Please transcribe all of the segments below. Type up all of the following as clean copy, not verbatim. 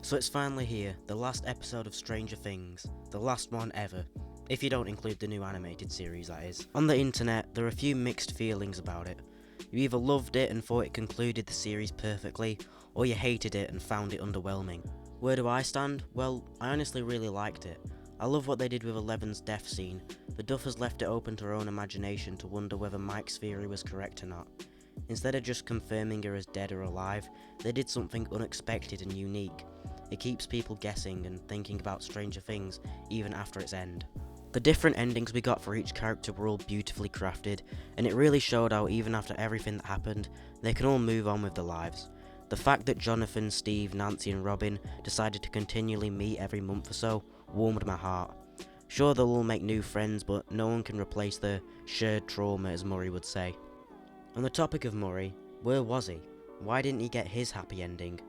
So it's finally here, the last episode of Stranger Things, the last one ever, if you don't include the new animated series that is. On the internet, there are a few mixed feelings about it. You either loved it and thought it concluded the series perfectly, or you hated it and found it underwhelming. Where do I stand? Well, I honestly really liked it. I love what they did with Eleven's death scene. The Duffers left it open to her own imagination to wonder whether Mike's theory was correct or not. Instead of just confirming her as dead or alive, they did something unexpected and unique. It keeps people guessing and thinking about Stranger Things even after its end. The different endings we got for each character were all beautifully crafted, and it really showed how even after everything that happened, they can all move on with their lives. The fact that Jonathan, Steve, Nancy and Robin decided to continually meet every month or so warmed my heart. Sure, they'll all make new friends, but no one can replace the shared trauma, as Murray would say. On the topic of Murray, where was he? Why didn't he get his happy ending?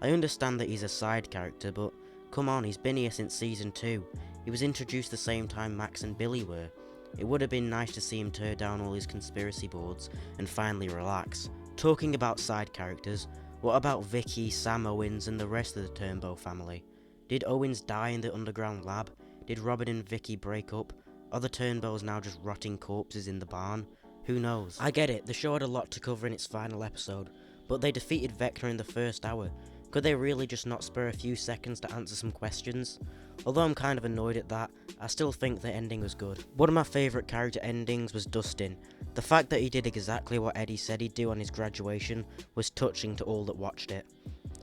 I understand that he's a side character, but come on, he's been here since season 2. He was introduced the same time Max and Billy were. It would have been nice to see him tear down all his conspiracy boards and finally relax. Talking about side characters, what about Vicky, Sam Owens and the rest of the Turnbow family? Did Owens die in the underground lab? Did Robin and Vicky break up? Are the Turnbows now just rotting corpses in the barn? Who knows? I get it, the show had a lot to cover in its final episode, but they defeated Vecna in the first hour. Could they really just not spare a few seconds to answer some questions? Although I'm kind of annoyed at that, I still think the ending was good. One of my favourite character endings was Dustin. The fact that he did exactly what Eddie said he'd do on his graduation was touching to all that watched it.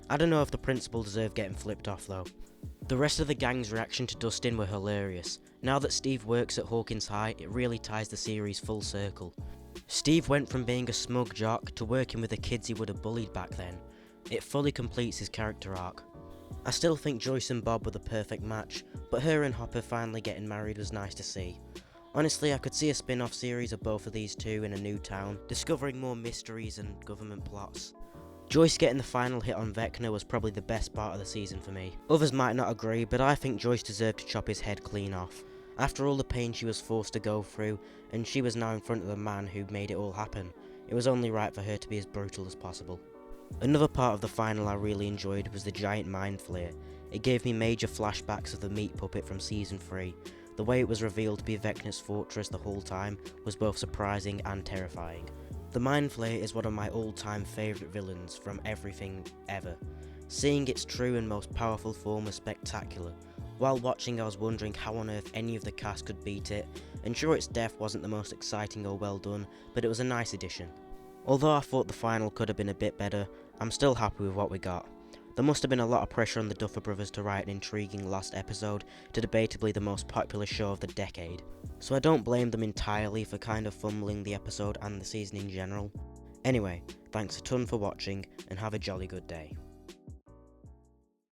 I don't know if the principal deserved getting flipped off though. The rest of the gang's reaction to Dustin were hilarious. Now that Steve works at Hawkins High, it really ties the series full circle. Steve went from being a smug jock to working with the kids he would have bullied back then. It fully completes his character arc. I still think Joyce and Bob were the perfect match, but her and Hopper finally getting married was nice to see. Honestly, I could see a spin-off series of both of these two in a new town, discovering more mysteries and government plots. Joyce getting the final hit on Vecna was probably the best part of the season for me. Others might not agree, but I think Joyce deserved to chop his head clean off. After all the pain she was forced to go through, and she was now in front of the man who made it all happen, it was only right for her to be as brutal as possible. Another part of the final I really enjoyed was the giant mind flare. It gave me major flashbacks of the meat puppet from season 3. The way it was revealed to be Vecna's fortress the whole time was both surprising and terrifying. The mind flare is one of my all-time favourite villains from everything ever. Seeing its true and most powerful form was spectacular. While watching I was wondering how on earth any of the cast could beat it, and sure its death wasn't the most exciting or well done, but it was a nice addition. Although I thought the final could have been a bit better, I'm still happy with what we got. There must have been a lot of pressure on the Duffer Brothers to write an intriguing last episode to debatably the most popular show of the decade, so I don't blame them entirely for kind of fumbling the episode and the season in general. Anyway, thanks a ton for watching and have a jolly good day.